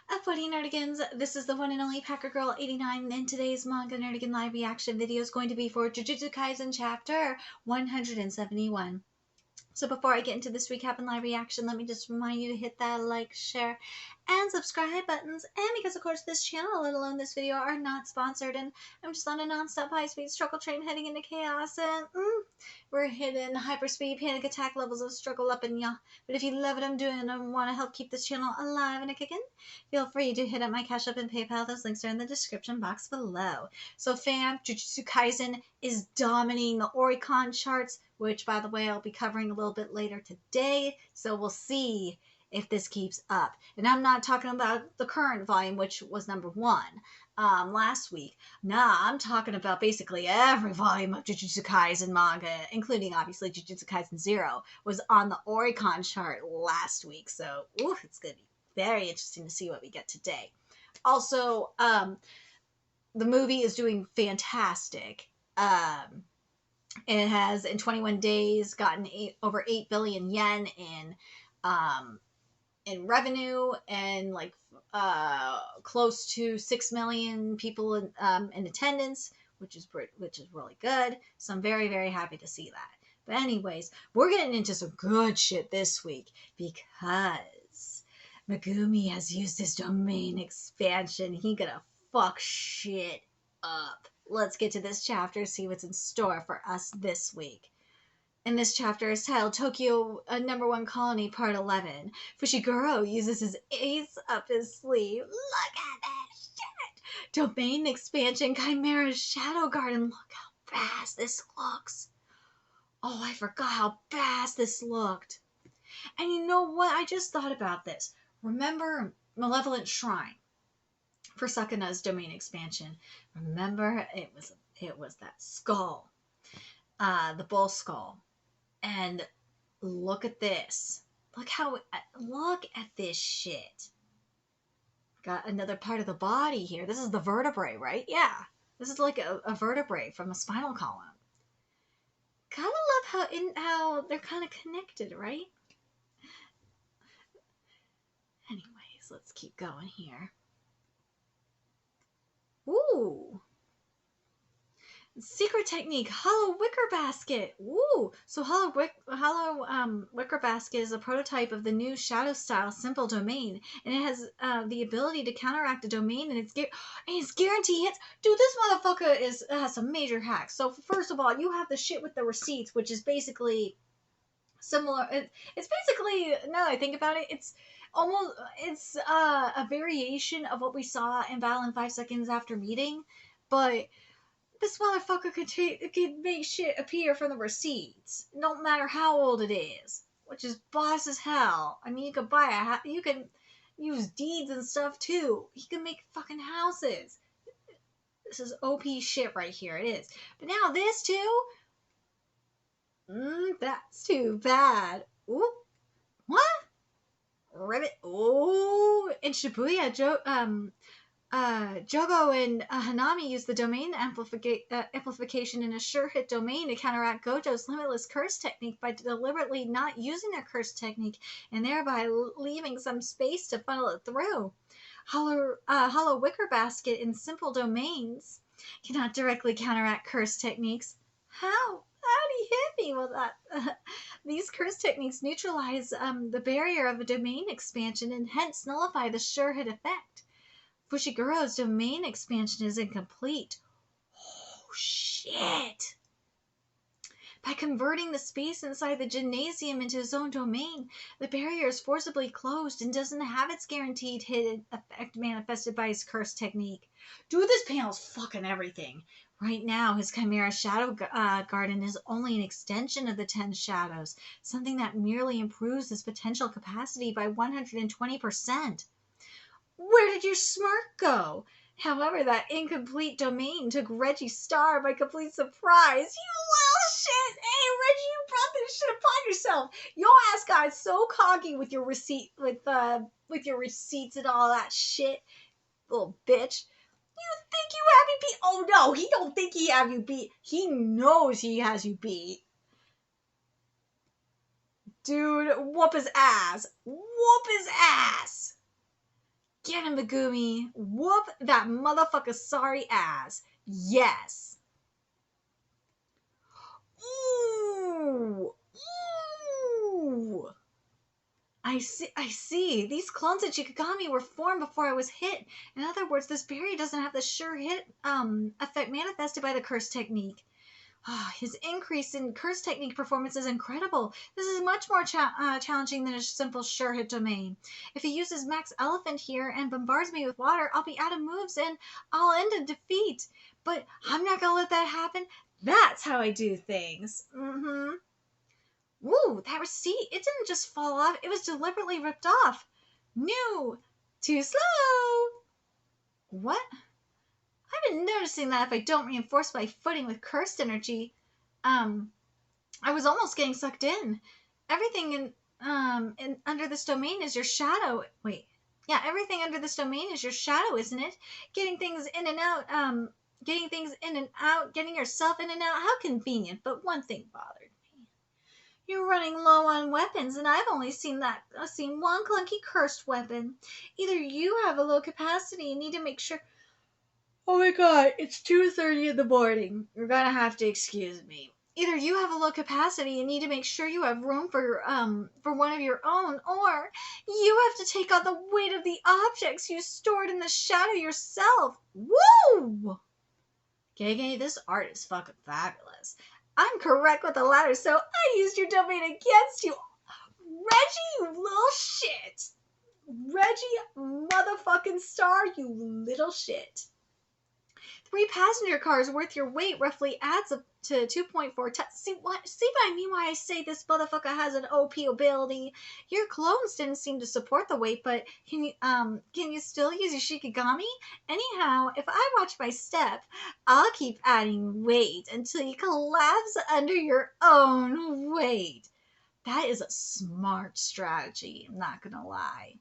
Buddy Nerdigans, this is the one and only Packer Girl 89, and today's Manga Nerdigan live reaction video is going to be for Jujutsu Kaisen chapter 171. So before I get into this recap and live reaction, let me just remind you to hit that like, share, and subscribe buttons. And because, of course, this channel, let alone this video, are not sponsored, and I'm just on a non-stop high-speed struggle train heading into chaos, and we're hitting hyperspeed panic attack levels of struggle up in ya. But if you love what I'm doing and want to help keep this channel alive and kicking, feel free to hit up my Cash App and PayPal. Those links are in the description box below. So fam, Jujutsu Kaisen is dominating the Oricon charts, which, by the way, I'll be covering a little bit later today, so we'll see if this keeps up. And I'm not talking about the current volume, which was number 1 last week. Nah, I'm talking about basically every volume of Jujutsu Kaisen manga, including, obviously, Jujutsu Kaisen 0, was on the Oricon chart last week, so it's going to be very interesting to see what we get today. Also, the movie is doing fantastic. It has, in 21 days, gotten over 8 billion yen in revenue, and like close to 6 million people in attendance, which is really good. So I'm very, very happy to see that. But anyways, we're getting into some good shit this week because Megumi has used his domain expansion. He gonna fuck shit up. Let's get to this chapter, see what's in store for us this week. And this chapter is titled Tokyo Number 1 Colony Part 11. Fushiguro uses his ace up his sleeve. Look at that shit! Domain expansion Chimera Shadow Garden. Look how fast this looks. Oh, I forgot how fast this looked. And you know what? I just thought about this. Remember Malevolent Shrine? For Sukana's domain expansion. Remember, it was that skull, the bull skull, and look at this. Look at this shit. Got another part of the body here. This is the vertebrae, right? Yeah, this is like a vertebrae from a spinal column. Gotta love how they're kind of connected, right? Anyways, let's keep going here. Ooh. Secret technique, hollow wicker basket. Ooh, so hollow wicker basket is a prototype of the new shadow style simple domain, and it has the ability to counteract a domain, and it's guaranteed hits. Dude, this motherfucker has some major hacks. So first of all, you have the shit with the receipts, which is basically similar. It's basically, now that I think about it, it's a variation of what we saw in Battle in 5 Seconds After Meeting, but this motherfucker could make shit appear from the receipts, no matter how old it is, which is boss as hell. I mean, you could you can use deeds and stuff too. He can make fucking houses. This is OP shit right here. It is. But now this too. That's too bad. Ooh, what? Ribbit. Ooh, in Shibuya, Jogo and Hanami use the domain amplification in a sure-hit domain to counteract Gojo's limitless curse technique by deliberately not using their curse technique and thereby leaving some space to funnel it through. Hollow wicker basket in simple domains cannot directly counteract curse techniques. How do you hit me with that? These curse techniques neutralize the barrier of a domain expansion and hence nullify the sure-hit effect. Fushiguro's domain expansion is incomplete. Oh, shit. By converting the space inside the gymnasium into his own domain, the barrier is forcibly closed and doesn't have its guaranteed hit effect manifested by his curse technique. Dude, this panel's fucking everything. Right now, his Chimera Shadow Garden is only an extension of the 10 Shadows, something that merely improves his potential capacity by 120%. Where did your smirk go? However, that incomplete domain took Reggie's star by complete surprise. You little shit! Hey, Reggie, you brought this shit upon yourself. Your ass got so cocky with your your receipts and all that shit, little bitch. You think you have me beat? Oh no, he don't think he have you beat. He knows he has you beat. Dude, whoop his ass. Whoop his ass. Get him, Megumi. Whoop that motherfucker sorry ass. Yes. Ooh. Ooh. I see. These clones at Shikigami were formed before I was hit. In other words, this berry doesn't have the sure hit effect manifested by the curse technique. His increase in curse technique performance is incredible. This is much more challenging than a simple sure hit domain. If he uses Max Elephant here and bombards me with water, I'll be out of moves and I'll end in defeat. But I'm not gonna let that happen. That's how I do things. Woo, that receipt, it didn't just fall off, it was deliberately ripped off. New. Too slow. What? I've been noticing that if I don't reinforce my footing with cursed energy, I was almost getting sucked in. Everything under this domain is your shadow. Wait. Yeah, everything under this domain is your shadow, isn't it? Getting things in and out, getting yourself in and out. How convenient, but one thing bothered me. You're running low on weapons, and I've only seen one clunky cursed weapon. Either you have a low capacity and need to make sure. Oh my god, it's 2:30 in the morning. You're gonna have to excuse me. Either you have a low capacity and need to make sure you have room for one of your own, or you have to take on the weight of the objects you stored in the shadow yourself. Woo! Gege, this art is fucking fabulous. I'm correct with the latter, so I used your domain against you. Reggie, you little shit. Reggie motherfucking Star, you little shit. 3 passenger cars worth your weight roughly adds up to 2.4 tons. See what I mean? Why I say this motherfucker has an OP ability? Your clones didn't seem to support the weight, but can you still use your Shikigami? Anyhow, if I watch my step, I'll keep adding weight until you collapse under your own weight. That is a smart strategy. I'm not gonna lie.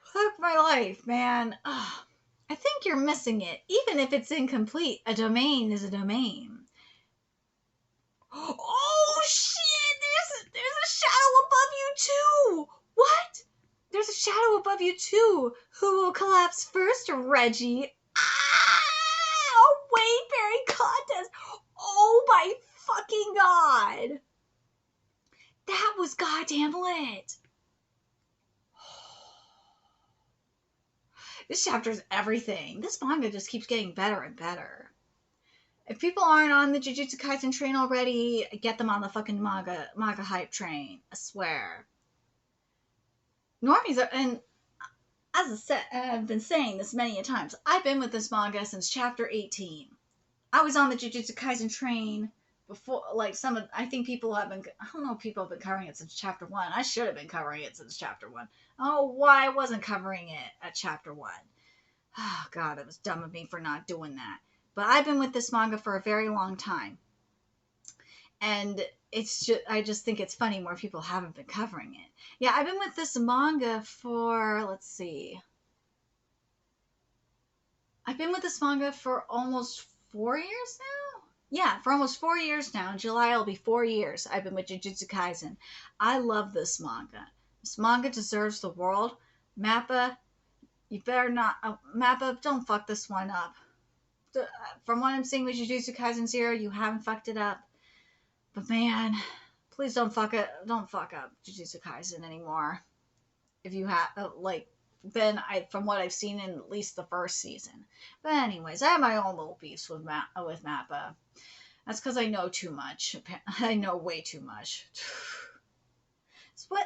Fuck my life, man. Ugh. I think you're missing it. Even if it's incomplete, a domain is a domain. Oh shit! There's a shadow above you too. What? There's a shadow above you too. Who will collapse first, Reggie? A weight bearing contest. Oh my fucking god! That was goddamn lit. This chapter is everything. This manga just keeps getting better and better. If people aren't on the Jujutsu Kaisen train already, get them on the fucking manga hype train. I swear. Normies are, and as I said, I've been saying this many a times, I've been with this manga since chapter 18. I was on the Jujutsu Kaisen train before, like I think people have been, I don't know if people have been covering it since chapter 1. I should have been covering it since chapter 1. Oh, why I wasn't covering it at chapter 1. Oh, God, it was dumb of me for not doing that. But I've been with this manga for a very long time. And I just think it's funny more people haven't been covering it. Yeah, I've been with this manga for, let's see. I've been with this manga for almost 4 years now? Yeah, for almost 4 years now. In July, it'll be 4 years I've been with Jujutsu Kaisen. I love this manga. This manga deserves the world. Mappa, you better not... Mappa, don't fuck this one up. From what I'm seeing with Jujutsu Kaisen 0, you haven't fucked it up. But man, please don't fuck up Jujutsu Kaisen anymore. If you have, from what I've seen in at least the first season. But anyways, I have my own little beefs with Mappa. That's because I know too much. I know way too much.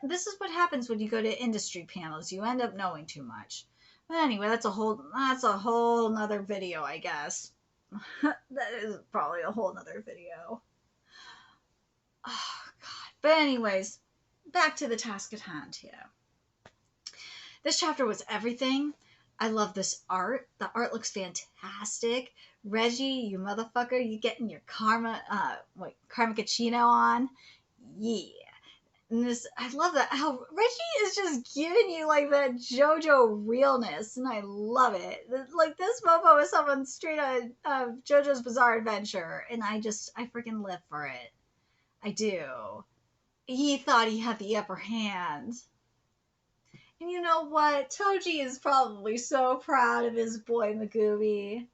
This is what happens when you go to industry panels. You end up knowing too much. But anyway, that's a whole nother video, I guess. That is probably a whole nother video. Oh, God. But anyways, back to the task at hand here. This chapter was everything. I love this art. The art looks fantastic. Reggie, you motherfucker, you getting your karma cappuccino on? Yeah. And I love that how Reggie is just giving you like that JoJo realness, and I love it. Like this mofo is someone straight out of JoJo's Bizarre Adventure, and I freaking live for it. I do. He thought he had the upper hand. And you know what? Toji is probably so proud of his boy Megumi.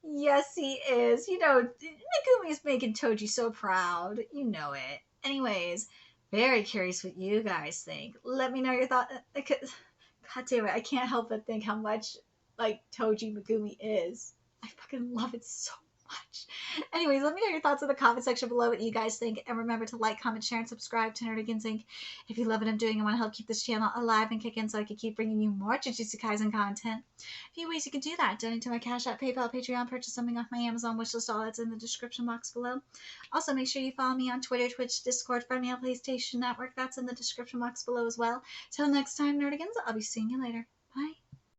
Yes, he is. You know, Megumi is making Toji so proud. You know it. Anyways, very curious what you guys think. Let me know your thoughts. God damn it, I can't help but think how much like Toji Megumi is. I fucking love it so much. Anyways, let me know your thoughts in the comment section below what you guys think. And remember to like, comment, share, and subscribe to Nerdigans Inc. If you love what I'm doing and want to help keep this channel alive and kick in so I can keep bringing you more Jujutsu Kaisen content. A few ways you can do that. Donate to my Cash App, PayPal, Patreon, purchase something off my Amazon wishlist, all that's in the description box below. Also, make sure you follow me on Twitter, Twitch, Discord, friend me on PlayStation Network. That's in the description box below as well. Till next time, Nerdigans, I'll be seeing you later.